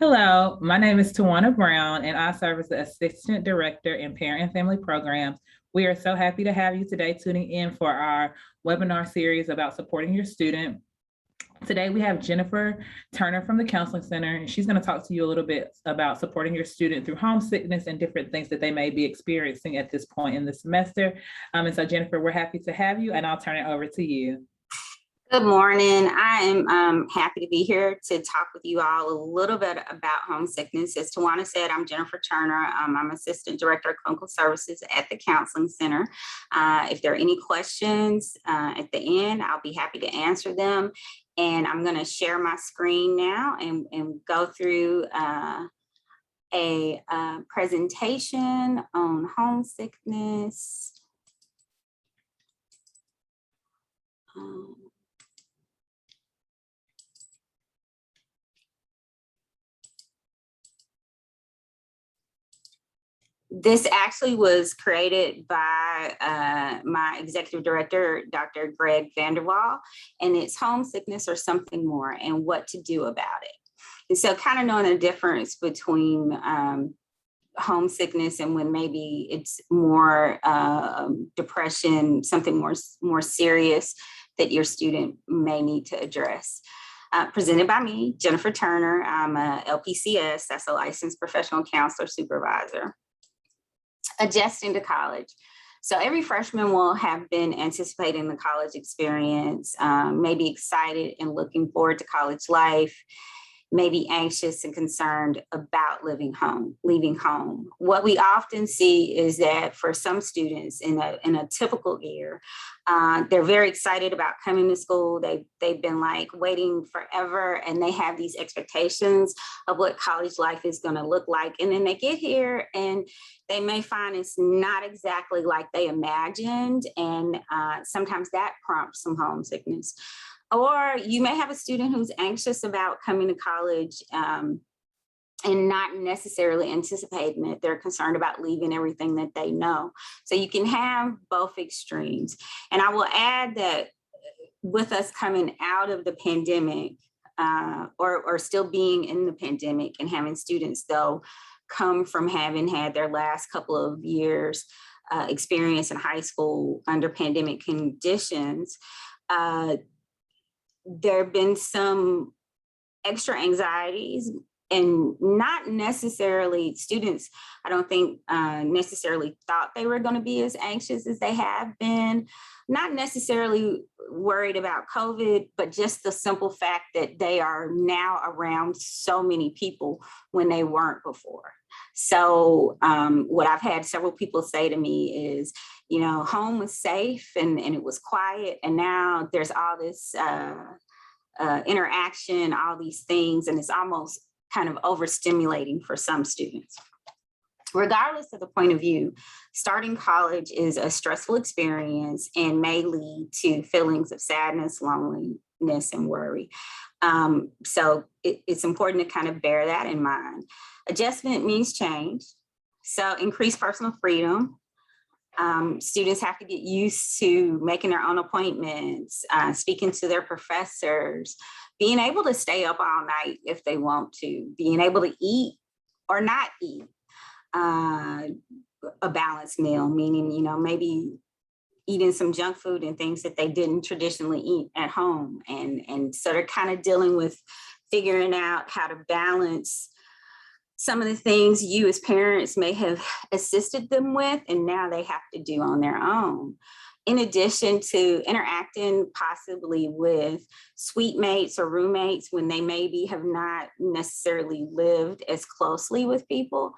Hello, my name is Tawana Brown, and I serve as the Assistant Director in Parent and Family Programs. We are so happy to have you today tuning in for our webinar series about supporting your student. Today, we have Jennifer Turner from the Counseling Center, and she's going to talk to you a little bit about supporting your student through homesickness and different things that they may be experiencing at this point in the semester. And so, Jennifer, we're happy to have you, and I'll turn it over to you. Good morning. I am happy to be here to talk with you all a little bit about homesickness. As Tawana said, I'm Jennifer Turner. I'm Assistant Director of Clinical Services at the Counseling Center. If there are any questions at the end, I'll be happy to answer them. And I'm going to share my screen now and go through a presentation on homesickness. This actually was created by my executive director, Dr. Greg Vanderwall, and it's homesickness or something more and what to do about it. And so kind of knowing the difference between homesickness and when maybe it's more depression, something more serious that your student may need to address. Presented by me, Jennifer Turner. I'm a LPCS, that's a licensed professional counselor supervisor. Adjusting to college. So every freshman will have been anticipating the college experience, maybe excited and looking forward to college life, maybe anxious and concerned about leaving home. What we often see is that for some students in a typical year, they're very excited about coming to school. They've been like waiting forever, and they have these expectations of what college life is going to look like. And then they get here and they may find it's not exactly like they imagined. And sometimes that prompts some homesickness. Or you may have a student who's anxious about coming to college and not necessarily anticipating it. They're concerned about leaving everything that they know. So you can have both extremes. And I will add that with us coming out of the pandemic or still being in the pandemic and having students though come from having had their last couple of years experience in high school under pandemic conditions, there have been some extra anxieties and not necessarily students, I don't think necessarily thought they were going to be as anxious as they have been, not necessarily worried about COVID, but just the simple fact that they are now around so many people when they weren't before. So what I've had several people say to me is, you know, home was safe and it was quiet, and now there's all this interaction, all these things, and it's almost kind of overstimulating for some students. Regardless of the point of view, starting college is a stressful experience and may lead to feelings of sadness, loneliness, and worry. So it's important to kind of bear that in mind. Adjustment means change. So increased personal freedom. Students have to get used to making their own appointments, speaking to their professors, being able to stay up all night if they want to, being able to eat or not eat a balanced meal, meaning, you know, maybe eating some junk food and things that they didn't traditionally eat at home. And so they're kind of dealing with figuring out how to balance some of the things you as parents may have assisted them with, and now they have to do on their own. In addition to interacting possibly with suite mates or roommates when they maybe have not necessarily lived as closely with people.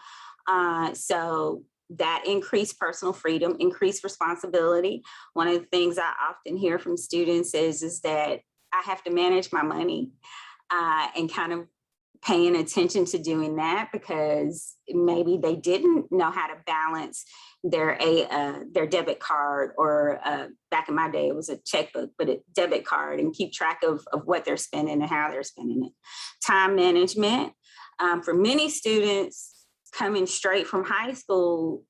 So that increased personal freedom, increased responsibility. One of the things I often hear from students is that I have to manage my money and kind of paying attention to doing that because maybe they didn't know how to balance their debit card or back in my day, it was a checkbook, but a debit card, and keep track of what they're spending and how they're spending it. Time management. For many students coming straight from high school,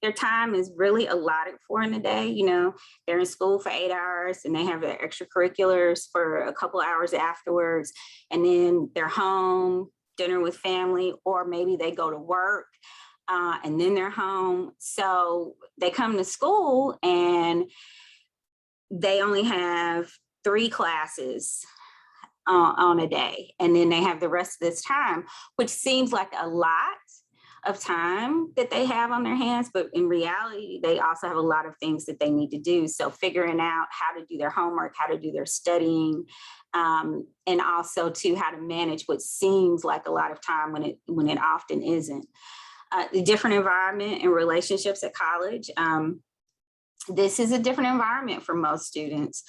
their time is really allotted for in the day. You know, they're in school for 8 hours and they have their extracurriculars for a couple hours afterwards. And then they're home, dinner with family, or maybe they go to work and then they're home. So they come to school and they only have 3 classes on a day. And then they have the rest of this time, which seems like a lot of time that they have on their hands, but in reality, they also have a lot of things that they need to do. So figuring out how to do their homework, how to do their studying, and also too, how to manage what seems like a lot of time when it often isn't. The different environment and relationships at college. This is a different environment for most students.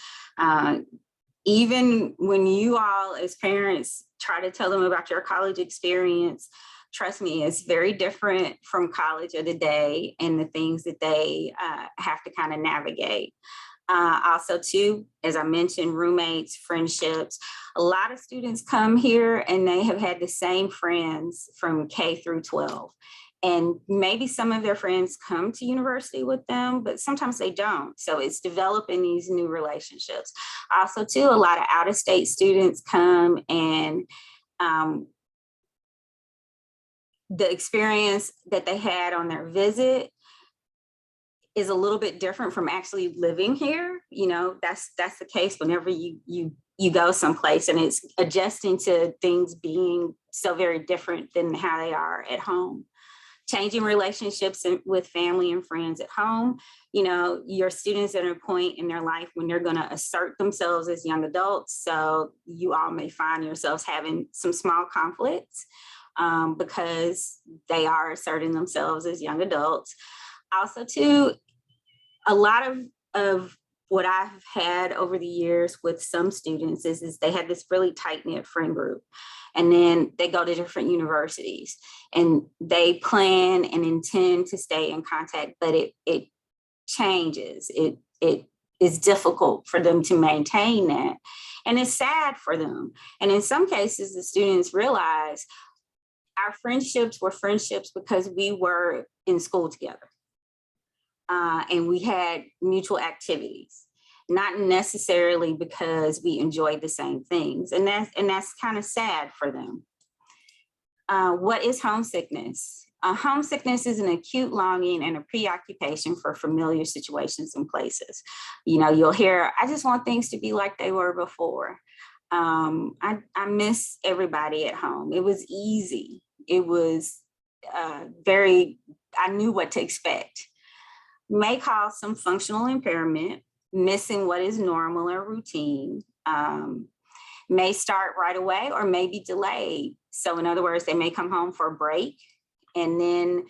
Even when you all as parents try to tell them about your college experience, trust me, it's very different from college of the day and the things that they have to kind of navigate. Also too, as I mentioned, roommates, friendships. A lot of students come here and they have had the same friends from K through 12. And maybe some of their friends come to university with them, but sometimes they don't. So it's developing these new relationships. Also too, a lot of out-of-state students come, and the experience that they had on their visit is a little bit different from actually living here. You know, that's the case whenever you go someplace, and it's adjusting to things being so very different than how they are at home. Changing relationships with family and friends at home. You know, your students are at a point in their life when they're going to assert themselves as young adults. So you all may find yourselves having some small conflicts because they are asserting themselves as young adults. Also too, a lot of what I've had over the years with some students is they had this really tight-knit friend group, and then they go to different universities and they plan and intend to stay in contact, but it changes. It is difficult for them to maintain that, and it's sad for them. And in some cases, the students realize our friendships were friendships because we were in school together. And we had mutual activities, not necessarily because we enjoyed the same things. And that's kind of sad for them. What is homesickness? Homesickness is an acute longing and a preoccupation for familiar situations and places. You know, you'll hear, I just want things to be like they were before. I miss everybody at home. It was easy. It was I knew what to expect. May cause some functional impairment, missing what is normal or routine, may start right away or may be delayed. So in other words, they may come home for a break and then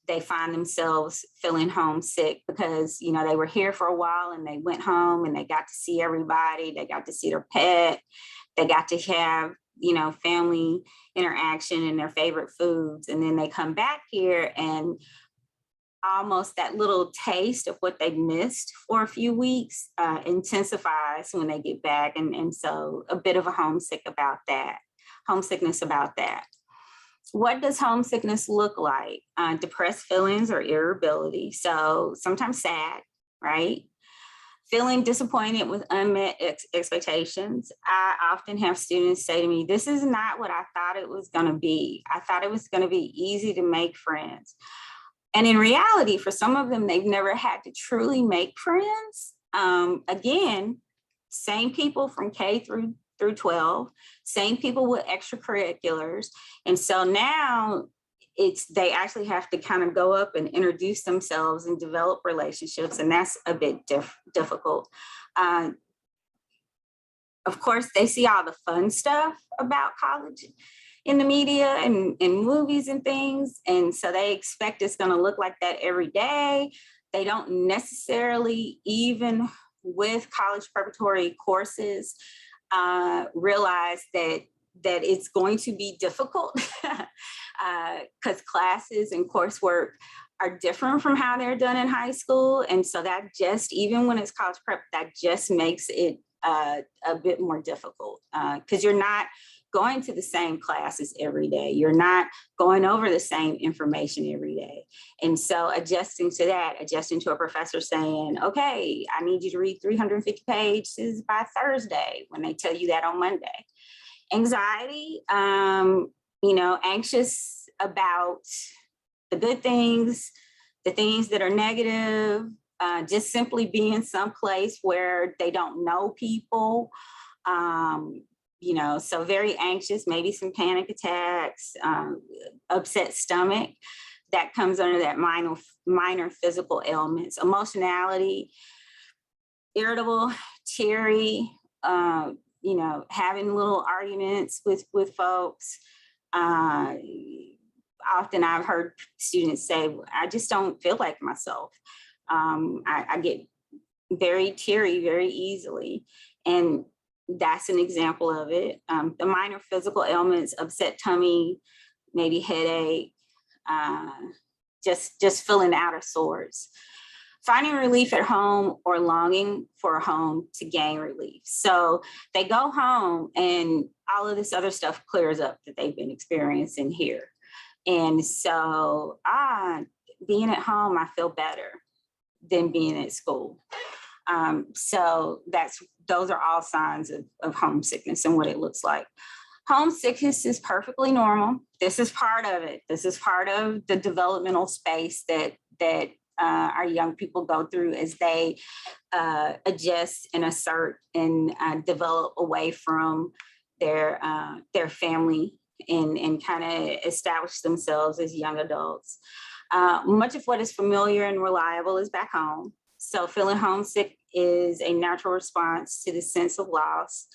they find themselves feeling homesick because, you know, they were here for a while and they went home and they got to see everybody. They got to see their pet. They got to have, you know, family interaction and their favorite foods. And then they come back here and almost that little taste of what they missed for a few weeks intensifies when they get back. And so a bit of a homesickness about that. What does homesickness look like? Depressed feelings or irritability. So sometimes sad, right? Feeling disappointed with unmet expectations. I often have students say to me, this is not what I thought it was going to be. I thought it was going to be easy to make friends. And in reality, for some of them, they've never had to truly make friends. Again, same people from K through 12, same people with extracurriculars. And so now they actually have to kind of go up and introduce themselves and develop relationships. And that's a bit difficult. Of course, they see all the fun stuff about college in the media and in movies and things. And so they expect it's going to look like that every day. They don't necessarily, even with college preparatory courses, realize that it's going to be difficult because classes and coursework are different from how they're done in high school. And so that just, even when it's college prep, that just makes it a bit more difficult because you're not going to the same classes every day. You're not going over the same information every day. And so adjusting to that, adjusting to a professor saying, okay, I need you to read 350 pages by Thursday when they tell you that on Monday. Anxiety, anxious about the good things, the things that are negative, just simply being someplace where they don't know people. So very anxious, maybe some panic attacks, upset stomach. That comes under that minor physical ailments. Emotionality, irritable, teary, having little arguments with folks. Often I've heard students say, I just don't feel like myself. I get very teary very easily. And that's an example of it. The minor physical ailments, upset tummy, maybe headache, just feeling out of sorts. Finding relief at home or longing for a home to gain relief. So they go home and all of this other stuff clears up that they've been experiencing here. And so being at home, I feel better than being at school. So those are all signs of homesickness and what it looks like. Homesickness is perfectly normal. This is part of it. This is part of the developmental space that our young people go through as they adjust and assert and develop away from their family and kind of establish themselves as young adults. Much of what is familiar and reliable is back home. So feeling homesick is a natural response to the sense of loss.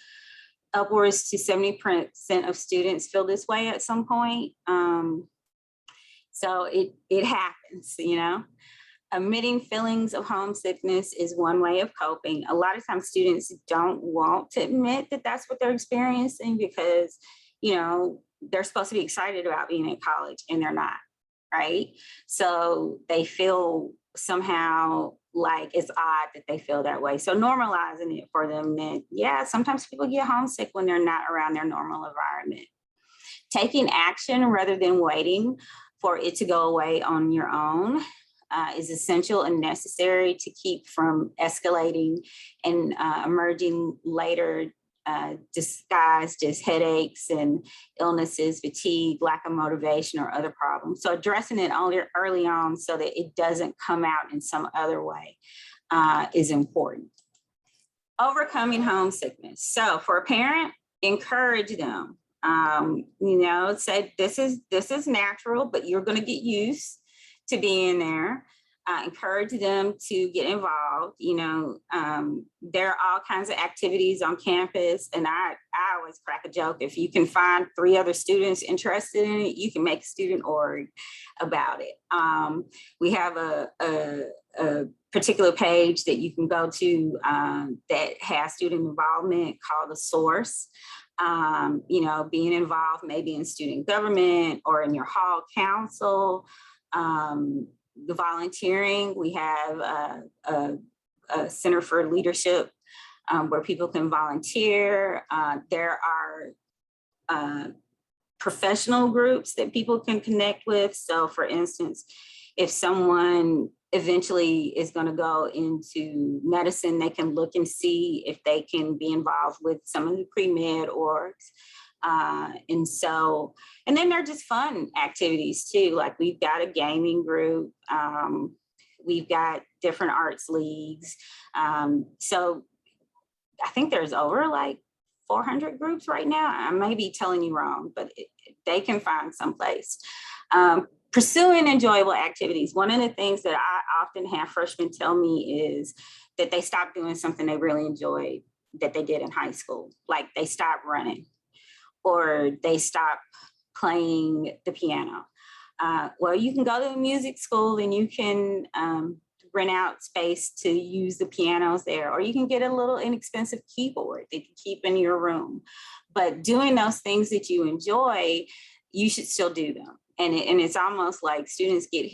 Upwards to 70% of students feel this way at some point. So it happens, Admitting feelings of homesickness is one way of coping. A lot of times students don't want to admit that that's what they're experiencing because, they're supposed to be excited about being in college and they're not, right? So they feel somehow like it's odd that they feel that way. So normalizing it for them that, yeah, sometimes people get homesick when they're not around their normal environment. Taking action rather than waiting for it to go away on your own is essential and necessary to keep from escalating and emerging later disguised as headaches and illnesses, fatigue, lack of motivation, or other problems. So addressing it early on so that it doesn't come out in some other way is important. Overcoming homesickness. So for a parent, encourage them. Say this is natural, but you're going to get used to being there. Encourage them to get involved. There are all kinds of activities on campus, and I always crack a joke. If you can find 3 other students interested in it, you can make a student org about it. We have a particular page that you can go to that has student involvement called The Source. Being involved maybe in student government or in your hall council. The volunteering, we have a Center for Leadership where people can volunteer. There are professional groups that people can connect with. So for instance, if someone eventually is going to go into medicine, they can look and see if they can be involved with some of the pre-med orgs. And then they're just fun activities too. Like we've got a gaming group. We've got different arts leagues. So I think there's over like 400 groups right now. I may be telling you wrong, but they can find someplace. Pursuing enjoyable activities. One of the things that I often have freshmen tell me is that they stopped doing something they really enjoyed that they did in high school. Like they stopped running or they stopped playing the piano. Well, you can go to a music school and you can rent out space to use the pianos there, or you can get a little inexpensive keyboard that you keep in your room. But doing those things that you enjoy, you should still do them. And it's almost like students get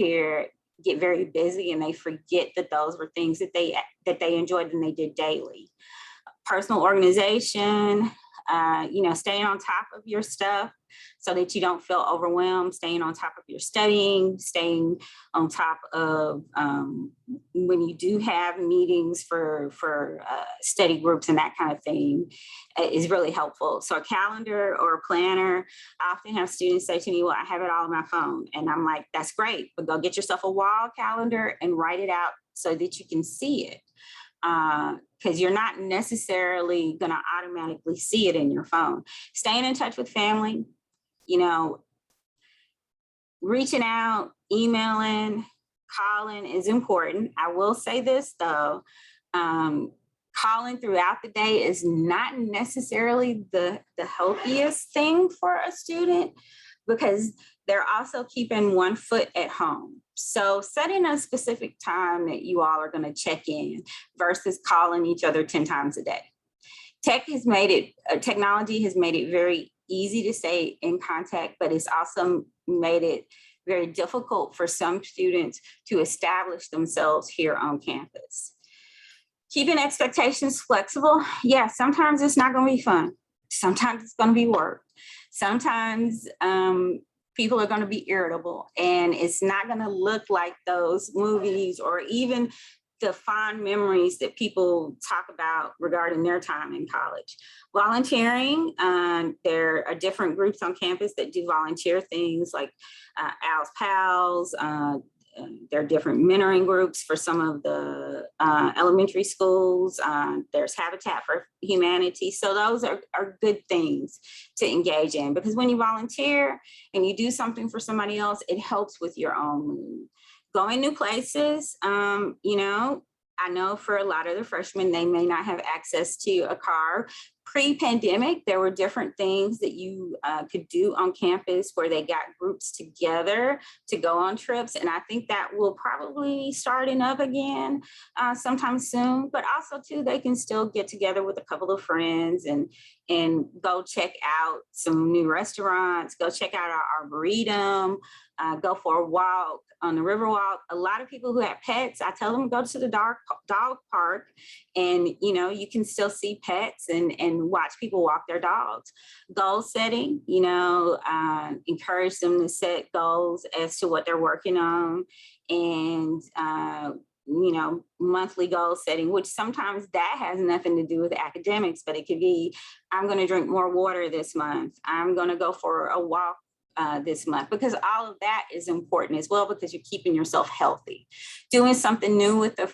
very busy and they forget that those were things that they enjoyed and they did daily. Personal organization, staying on top of your stuff so that you don't feel overwhelmed, staying on top of your studying, staying on top of when you do have meetings for study groups and that kind of thing is really helpful. So a calendar or a planner, I often have students say to me, well, I have it all on my phone. And I'm like, that's great, but go get yourself a wall calendar and write it out so that you can see it. Because you're not necessarily going to automatically see it in your phone. Staying in touch with family, reaching out, emailing, calling is important. I will say this though, calling throughout the day is not necessarily the healthiest thing for a student because they're also keeping one foot at home. So setting a specific time that you all are going to check in versus calling each other 10 times a day. Technology has made it very easy to stay in contact, but it's also made it very difficult for some students to establish themselves here on campus. Keeping expectations flexible. Yeah, sometimes it's not going to be fun. Sometimes it's going to be work. Sometimes people are going to be irritable and it's not going to look like those movies or even the fond memories that people talk about regarding their time in college. Volunteering, there are different groups on campus that do volunteer things like Al's Pals. There are different mentoring groups for some of the elementary schools. There's Habitat for Humanity. So those are good things to engage in because when you volunteer and you do something for somebody else, it helps with your own mood. Going new places, I know for a lot of the freshmen, they may not have access to a car. Pre-pandemic, there were different things that you could do on campus where they got groups together to go on trips. And I think that will probably be starting up again sometime soon. But also too, they can still get together with a couple of friends and go check out some new restaurants, go check out our Arboretum, go for a walk on the Riverwalk. A lot of people who have pets, I tell them to go to the dog park and, you can still see pets and watch people walk their dogs. Goal setting, encourage them to set goals as to what they're working on and, monthly goal setting, which sometimes that has nothing to do with academics, but it could be, I'm going to drink more water this month. I'm going to go for a walk this month, because all of that is important as well, because you're keeping yourself healthy. Doing something new with a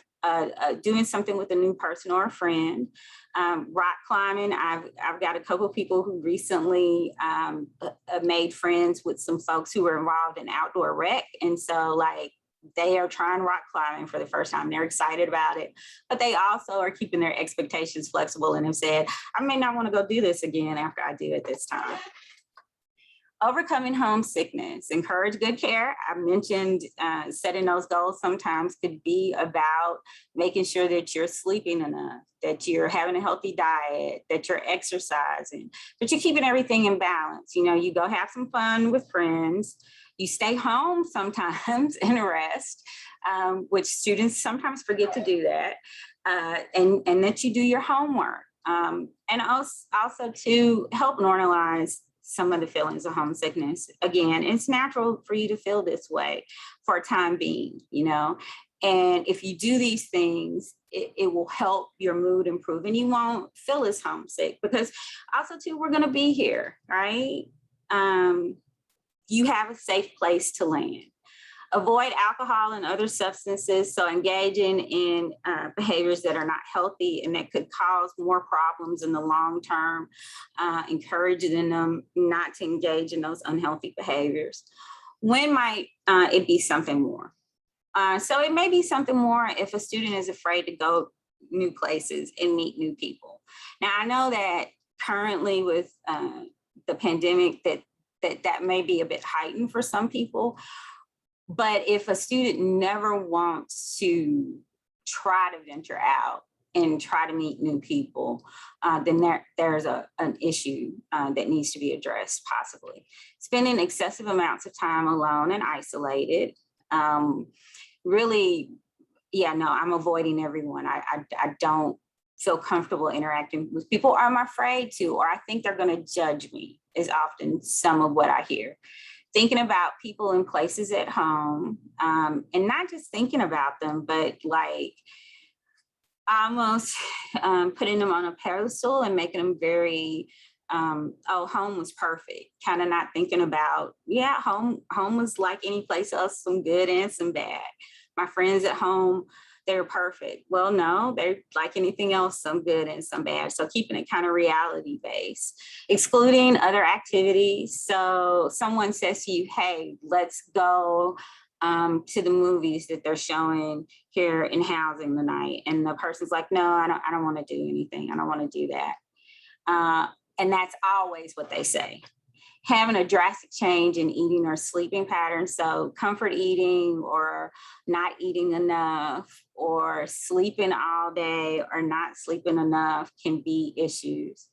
new person or a friend. Rock climbing. I've got a couple of people who recently made friends with some folks who were involved in outdoor rec, and so they are trying rock climbing for the first time. They're excited about it, but they also are keeping their expectations flexible and have said, I may not want to go do this again after I do it this time. Overcoming homesickness, encourage good care. I mentioned setting those goals sometimes could be about making sure that you're sleeping enough, that you're having a healthy diet, that you're exercising, that you're keeping everything in balance. You go have some fun with friends, you stay home sometimes and rest, which students sometimes forget to do that, and that you do your homework. And also to help normalize some of the feelings of homesickness. Again, it's natural for you to feel this way for a time being, and if you do these things, it will help your mood improve and you won't feel as homesick, because also too, we're going to be here, right? You have a safe place to land. Avoid alcohol and other substances, so engaging in behaviors that are not healthy and that could cause more problems in the long term, encouraging them not to engage in those unhealthy behaviors. When might it be something more? So it may be something more if a student is afraid to go new places and meet new people. Now, I know that currently with the pandemic that may be a bit heightened for some people. But if a student never wants to try to venture out and try to meet new people, then there's an issue that needs to be addressed, possibly. Spending excessive amounts of time alone and isolated. Really, yeah, no, I'm avoiding everyone. I don't feel comfortable interacting with people, or I'm afraid to, or I think they're going to judge me, is often some of what I hear. Thinking about people and places at home, and not just thinking about them, but like almost putting them on a pedestal and making them very, oh, home was perfect. Kind of not thinking about, yeah, home was like any place else, some good and some bad. My friends at home, they're perfect. Well, no, they're like anything else, some good and some bad. So keeping it kind of reality based, excluding other activities. So someone says to you, hey, let's go to the movies that they're showing here in housing tonight. And the person's like, no, I don't want to do anything. I don't want to do that. And that's always what they say. Having a drastic change in eating or sleeping patterns. So comfort eating or not eating enough or sleeping all day or not sleeping enough can be issues.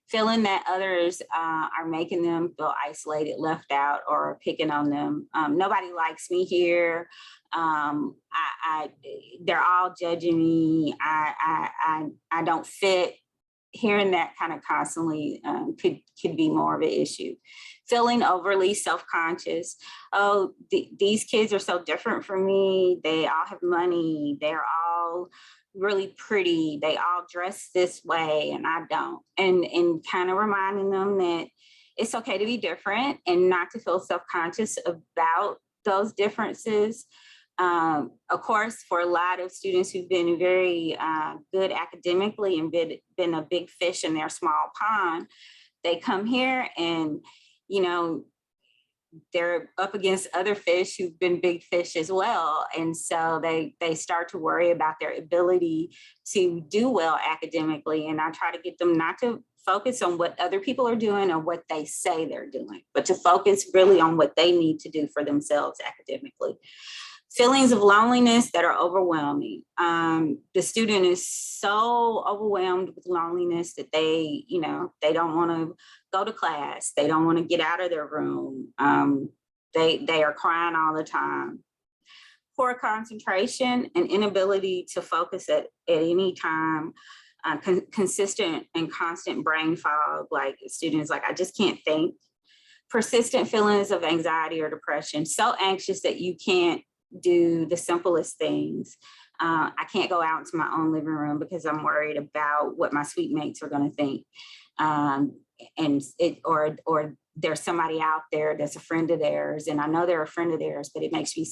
Feeling that others are making them feel isolated, left out, or picking on them. Nobody likes me here. They're all judging me. I don't fit. Hearing that kind of constantly could be more of an issue. Feeling overly self-conscious. Oh, these kids are so different from me. They all have money. They're all really pretty. They all dress this way and I don't. And kind of reminding them that it's okay to be different and not to feel self-conscious about those differences. Of course, for a lot of students who've been very good academically and been a big fish in their small pond, they come here and, you know, they're up against other fish who've been big fish as well. And so they start to worry about their ability to do well academically. And I try to get them not to focus on what other people are doing or what they say they're doing, but to focus really on what they need to do for themselves academically. Feelings of loneliness that are overwhelming. The student is so overwhelmed with loneliness that they don't want to go to class. They don't want to get out of their room. They are crying all the time. Poor concentration and inability to focus at any time. Consistent and constant brain fog, like students like, I just can't think. Persistent feelings of anxiety or depression. So anxious that you can't do the simplest things. I can't go out into my own living room because I'm worried about what my suite mates are going to think. Or there's somebody out there that's a friend of theirs, and I know they're a friend of theirs, but it makes me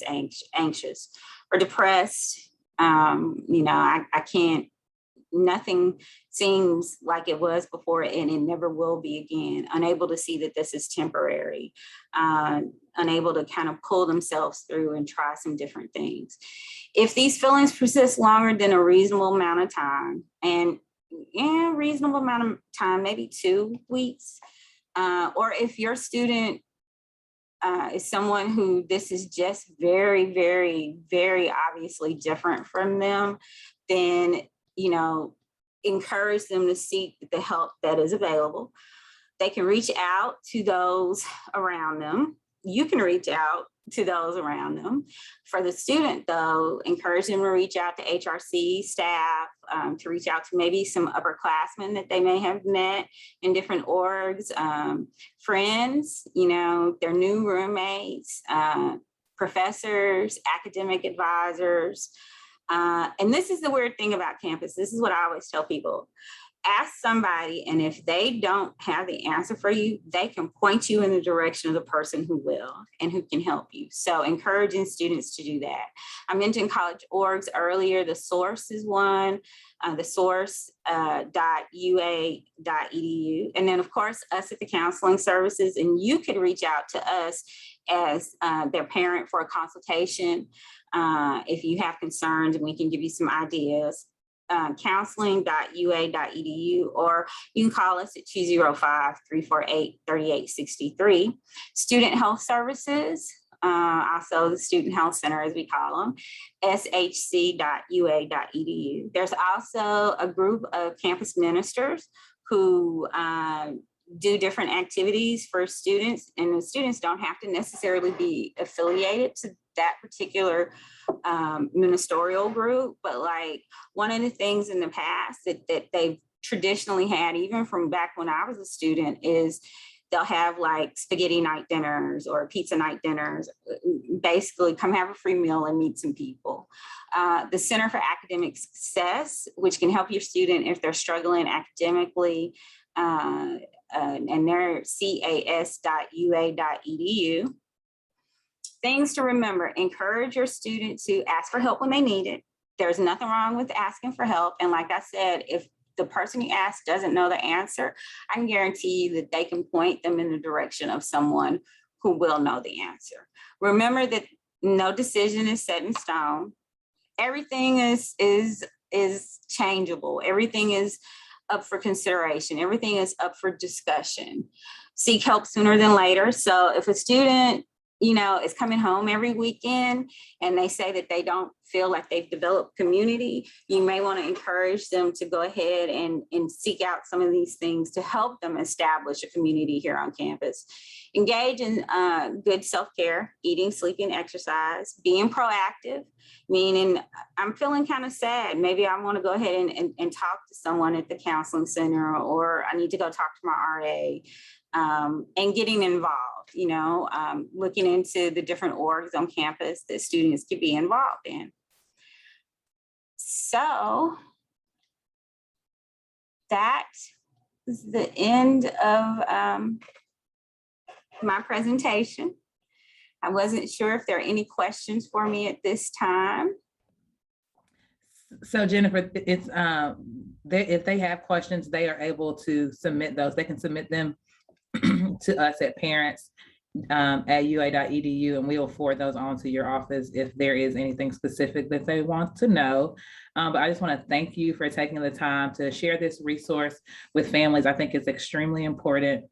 anxious or depressed. I can't. Nothing seems like it was before, and it never will be again. Unable to see that this is temporary, unable to kind of pull themselves through and try some different things. If these feelings persist longer than a reasonable amount of time, and reasonable amount of time, maybe 2 weeks, or if your student is someone who this is just very, very, very obviously different from them, then encourage them to seek the help that is available. They can reach out to those around them. You can reach out to those around them. For the student, though, encourage them to reach out to HRC staff, to reach out to maybe some upperclassmen that they may have met in different orgs, friends, their new roommates, professors, academic advisors. And this is the weird thing about campus. This is what I always tell people. Ask somebody, and if they don't have the answer for you, they can point you in the direction of the person who will and who can help you. So encouraging students to do that. I mentioned college orgs earlier. The Source is one, the source.ua.edu. And then, of course, us at the Counseling Services. And you can reach out to us as their parent for a consultation if you have concerns, and we can give you some ideas. Counseling.ua.edu, or you can call us at 205-348-3863. Student Health Services, also the Student Health Center, as we call them, shc.ua.edu. There's also a group of campus ministers who do different activities for students, and the students don't have to necessarily be affiliated to that particular ministerial group, but like one of the things in the past that they've traditionally had, even from back when I was a student, is they'll have like spaghetti night dinners or pizza night dinners, basically come have a free meal and meet some people. The Center for Academic Success, which can help your student if they're struggling academically, and they're cas.ua.edu. Things to remember: encourage your student to ask for help when they need it. There's nothing wrong with asking for help. And like I said, if the person you ask doesn't know the answer, I can guarantee you that they can point them in the direction of someone who will know the answer. Remember that no decision is set in stone. Everything is changeable. Everything is up for consideration. Everything is up for discussion. Seek help sooner than later. So if a student, you know, is coming home every weekend and they say that they don't feel like they've developed community, you may want to encourage them to go ahead and seek out some of these things to help them establish a community here on campus. Engage in good self-care, eating, sleeping, exercise, being proactive, meaning I'm feeling kind of sad. Maybe I want to go ahead and talk to someone at the counseling center, or I need to go talk to my RA, and getting involved, you know, looking into the different orgs on campus that students could be involved in. So that is the end of my presentation. I wasn't sure if there are any questions for me at this time. So Jennifer, it's if they have questions, they are able to submit those. They can submit them to us at parents at ua.edu, and we will forward those on to your office if there is anything specific that they want to know. But I just want to thank you for taking the time to share this resource with families. I think it's extremely important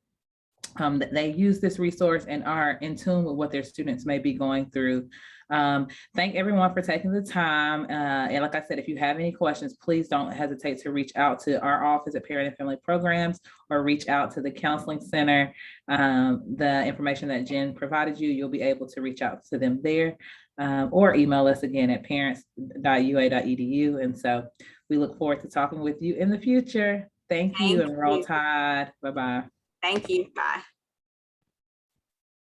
that they use this resource and are in tune with what their students may be going through. Thank everyone for taking the time. And like I said, if you have any questions, please don't hesitate to reach out to our office at Parent and Family Programs or reach out to the Counseling Center. The information that Jen provided you, you'll be able to reach out to them there, or email us again at parents.ua.edu. And so we look forward to talking with you in the future. Thank you, and Roll Tide. Bye-bye. Thank you. Bye.